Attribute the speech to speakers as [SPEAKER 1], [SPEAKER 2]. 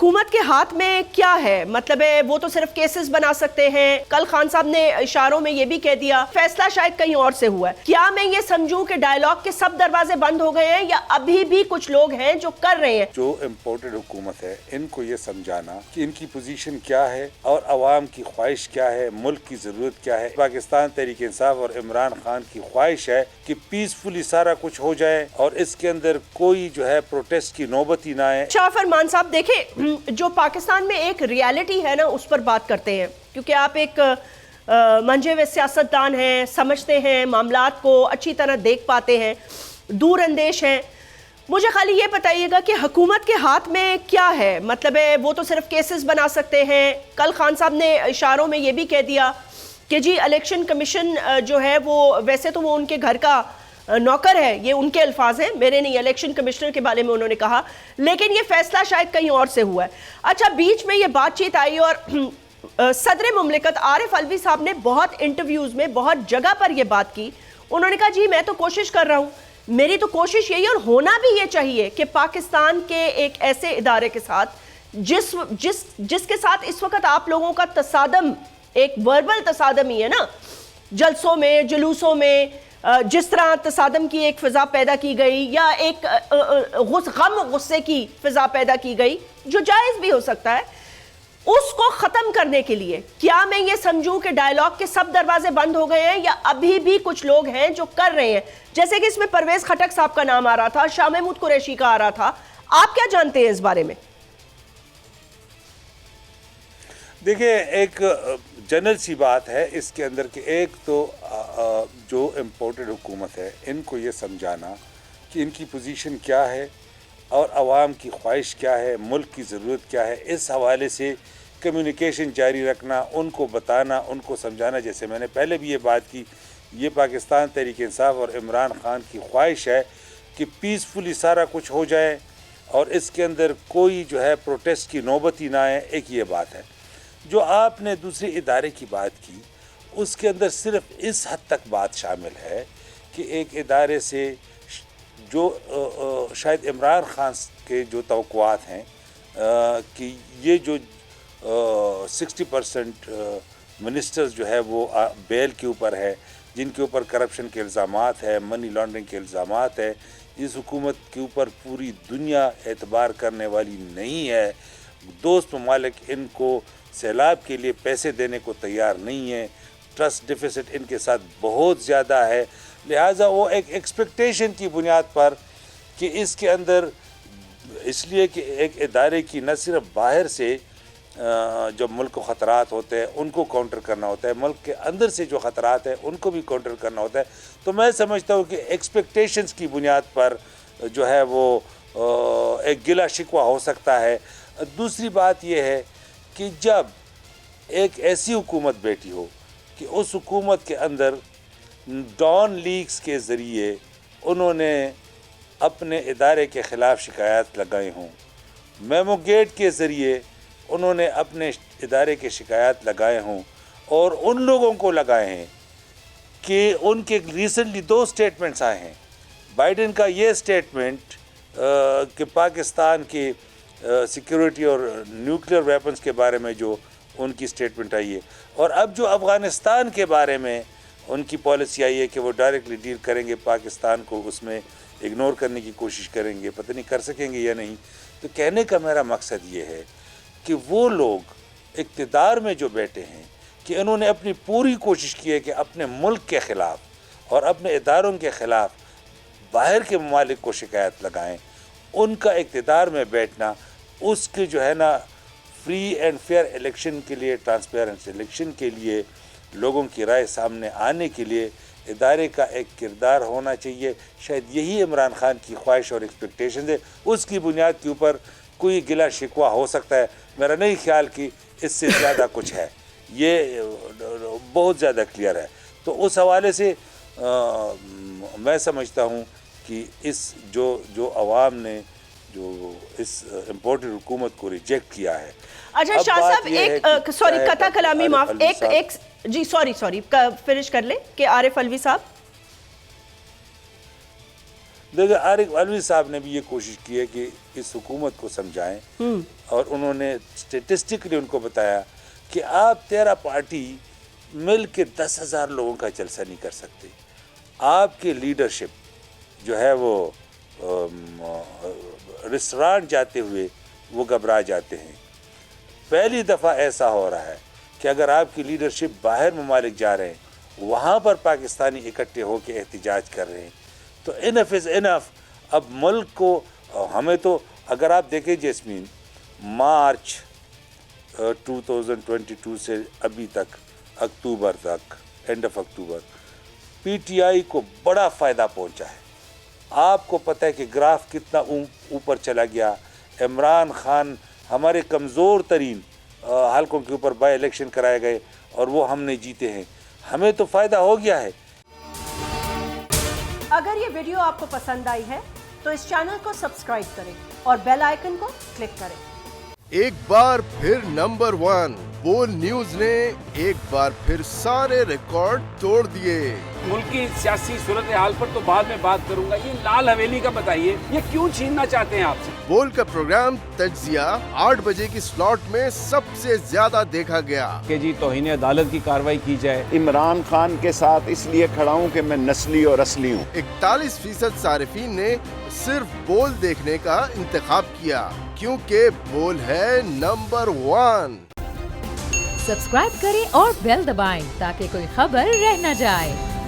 [SPEAKER 1] حکومت کے ہاتھ میں کیا ہے؟ مطلب ہے وہ تو صرف کیسز بنا سکتے ہیں. کل خان صاحب نے اشاروں میں یہ بھی کہہ دیا فیصلہ شاید کہیں اور سے ہوا ہے. کیا میں یہ سمجھوں کہ ڈائیلاگ کے سب دروازے بند ہو گئے ہیں یا ابھی بھی کچھ لوگ ہیں جو کر رہے ہیں؟
[SPEAKER 2] جو امپورٹڈ حکومت ہے ان کو یہ سمجھانا کہ ان کی پوزیشن کیا ہے اور عوام کی خواہش کیا ہے, ملک کی ضرورت کیا ہے. پاکستان تحریک انصاف اور عمران خان کی خواہش ہے کہ پیسفلی سارا کچھ ہو جائے اور اس کے اندر کوئی جو ہے پروٹیسٹ کی نوبت ہی نہ آئے.
[SPEAKER 1] شاہ فرمان صاحب دیکھیں, جو پاکستان میں ایک ریالٹی ہے نا اس پر بات کرتے ہیں, کیونکہ آپ ایک منجھے ہوئے سیاستدان ہیں, سمجھتے ہیں, معاملات کو اچھی طرح دیکھ پاتے ہیں, دور اندیش ہیں. مجھے خالی یہ بتائیے گا کہ حکومت کے ہاتھ میں کیا ہے؟ مطلب ہے وہ تو صرف کیسز بنا سکتے ہیں. کل خان صاحب نے اشاروں میں یہ بھی کہہ دیا کہ جی الیکشن کمیشن جو ہے وہ ویسے تو وہ ان کے گھر کا نوکر ہے, یہ ان کے الفاظ ہیں, میرے نہیں, الیکشن کمشنر کے بارے میں انہوں نے کہا, لیکن یہ فیصلہ شاید کہیں اور سے ہوا ہے. اچھا, بیچ میں یہ بات چیت آئی اور صدر مملکت عارف علوی صاحب نے بہت انٹرویوز میں بہت جگہ پر یہ بات کی. انہوں نے کہا جی میں تو کوشش کر رہا ہوں, میری تو کوشش یہی, اور ہونا بھی یہ چاہیے کہ پاکستان کے ایک ایسے ادارے کے ساتھ جس کے ساتھ اس وقت آپ لوگوں کا تصادم ایک وربل تصادم ہی ہے نا, جلسوں میں, جلوسوں میں, جس طرح تصادم کی ایک فضا پیدا کی گئی یا ایک غم غصے کی فضا پیدا کی گئی جو جائز بھی ہو سکتا ہے, اس کو ختم کرنے کے لیے کیا میں یہ سمجھوں کہ ڈائیلاگ کے سب دروازے بند ہو گئے ہیں یا ابھی بھی کچھ لوگ ہیں جو کر رہے ہیں؟ جیسے کہ اس میں پرویز خٹک صاحب کا نام آ رہا تھا, شاہ محمود قریشی کا آ رہا تھا. آپ کیا جانتے ہیں اس بارے میں؟
[SPEAKER 2] دیکھیں, ایک جنرل سی بات ہے اس کے اندر کہ ایک تو جو امپورٹڈ حکومت ہے ان کو یہ سمجھانا کہ ان کی پوزیشن کیا ہے اور عوام کی خواہش کیا ہے, ملک کی ضرورت کیا ہے, اس حوالے سے کمیونیکیشن جاری رکھنا, ان کو بتانا, ان کو سمجھانا. جیسے میں نے پہلے بھی یہ بات کی, یہ پاکستان تحریک انصاف اور عمران خان کی خواہش ہے کہ پیسفلی سارا کچھ ہو جائے اور اس کے اندر کوئی جو ہے پروٹیسٹ کی نوبت ہی نہ آئے. ایک یہ بات ہے. جو آپ نے دوسرے ادارے کی بات کی اس کے اندر صرف اس حد تک بات شامل ہے کہ ایک ادارے سے جو شاید عمران خان کے جو توقعات ہیں کہ یہ جو 60% منسٹرز جو ہے وہ بیل کے اوپر ہے, جن کے اوپر کرپشن کے الزامات ہے, منی لانڈرنگ کے الزامات ہے, اس حکومت کے اوپر پوری دنیا اعتبار کرنے والی نہیں ہے. دوست ممالک ان کو سیلاب کے لیے پیسے دینے کو تیار نہیں ہیں, ٹرسٹ ڈیفیسٹ ان کے ساتھ بہت زیادہ ہے. لہٰذا وہ ایک ایکسپیکٹیشن کی بنیاد پر کہ اس کے اندر اس لیے کہ ایک ادارے کی نہ صرف باہر سے جب ملک کو خطرات ہوتے ہیں ان کو کاؤنٹر کرنا ہوتا ہے, ملک کے اندر سے جو خطرات ہیں ان کو بھی کاؤنٹر کرنا ہوتا ہے. تو میں سمجھتا ہوں کہ ایکسپیکٹیشنز کی بنیاد پر جو ہے وہ ایک گلہ شکوہ ہو سکتا ہے. دوسری بات یہ ہے کہ جب ایک ایسی حکومت بیٹھی ہو کہ اس حکومت کے اندر ڈان لیگز کے ذریعے انہوں نے اپنے ادارے کے خلاف شکایات لگائے ہوں, میمو گیٹ کے ذریعے انہوں نے اپنے ادارے کے شکایات لگائے ہوں, اور ان لوگوں کو لگائے ہیں کہ ان کے ریسنٹلی 2 اسٹیٹمنٹس آئے ہیں. بائیڈن کا یہ اسٹیٹمنٹ کہ پاکستان کی سیکیورٹی اور نیوکلیئر ویپنز کے بارے میں جو ان کی اسٹیٹمنٹ آئی ہے, اور اب جو افغانستان کے بارے میں ان کی پالیسی آئی ہے کہ وہ ڈائریکٹلی ڈیل کریں گے, پاکستان کو اس میں اگنور کرنے کی کوشش کریں گے, پتہ نہیں کر سکیں گے یا نہیں. تو کہنے کا میرا مقصد یہ ہے کہ وہ لوگ اقتدار میں جو بیٹھے ہیں کہ انہوں نے اپنی پوری کوشش کی ہے کہ اپنے ملک کے خلاف اور اپنے اداروں کے خلاف باہر کے ممالک کو شکایت لگائیں. ان کا اقتدار میں بیٹھنا اس کے جو ہے نا فری اینڈ فیئر الیکشن کے لیے, ٹرانسپیرنٹ الیکشن کے لیے, لوگوں کی رائے سامنے آنے کے لیے ادارے کا ایک کردار ہونا چاہیے. شاید یہی عمران خان کی خواہش اور ایکسپیکٹیشن ہے. اس کی بنیاد کے اوپر کوئی گلہ شکوہ ہو سکتا ہے. میرا نہیں خیال کہ اس سے زیادہ کچھ ہے, یہ بہت زیادہ کلیئر ہے. تو اس حوالے سے میں سمجھتا ہوں کہ اس جو عوام نے جو اس امپورٹڈ حکومت کو ریجیکٹ کیا ہے.
[SPEAKER 1] اچھا شاہ صاحب, ایک سوری قطع کلامی معاف, ایک جی سوری فنش کر لیں کہ عارف علوی صاحب.
[SPEAKER 2] دیکھیں عارف علوی صاحب نے بھی یہ کوشش کی ہے کہ اس حکومت کو سمجھائیں اور انہوں نے اسٹیٹسٹکلی ان کو بتایا کہ آپ 13 پارٹی مل کے 10,000 لوگوں کا جلسہ نہیں کر سکتے. آپ کے لیڈرشپ جو ہے وہ ریسٹورانٹ جاتے ہوئے وہ گھبرا جاتے ہیں. پہلی دفعہ ایسا ہو رہا ہے کہ اگر آپ کی لیڈرشپ باہر ممالک جا رہے ہیں وہاں پر پاکستانی اکٹھے ہو کے احتجاج کر رہے ہیں تو انف از انف. اب ملک کو ہمیں تو اگر آپ دیکھیں جیسمین مارچ 2022 سے ابھی تک اکتوبر تک and of October P T I کو بڑا فائدہ پہنچا ہے. آپ کو پتہ ہے کہ گراف کتنا اوپر چلا گیا. عمران خان ہمارے کمزور ترین حلقوں کے اوپر بائی الیکشن کرائے گئے اور وہ ہم نے جیتے ہیں. ہمیں تو فائدہ ہو گیا ہے.
[SPEAKER 1] اگر یہ ویڈیو آپ کو پسند آئی ہے تو اس چینل کو سبسکرائب کریں اور بیل آئیکن کو کلک کریں.
[SPEAKER 3] ایک بار پھر نمبر 1 بول نیوز نے ایک بار پھر سارے ریکارڈ توڑ دیے.
[SPEAKER 4] ملک کی سیاسی صورتحال پر تو بعد میں بات کروں گا. یہ لال حویلی کا بتائیے یہ کیوں چھیننا چاہتے ہیں آپ سے؟
[SPEAKER 3] بول کا پروگرام تجزیہ 8 بجے کی سلاٹ میں سب سے زیادہ دیکھا گیا
[SPEAKER 4] کہ جی توہین عدالت کی کارروائی کی جائے.
[SPEAKER 5] عمران خان کے ساتھ اس لیے کھڑا ہوں کہ میں نسلی اور اصلی ہوں.
[SPEAKER 3] 41% صارفین نے صرف بول دیکھنے کا انتخاب کیا کیونکہ بول ہے نمبر 1.
[SPEAKER 6] سبسکرائب کریں اور بیل دبائیں تاکہ کوئی خبر رہ نہ جائے.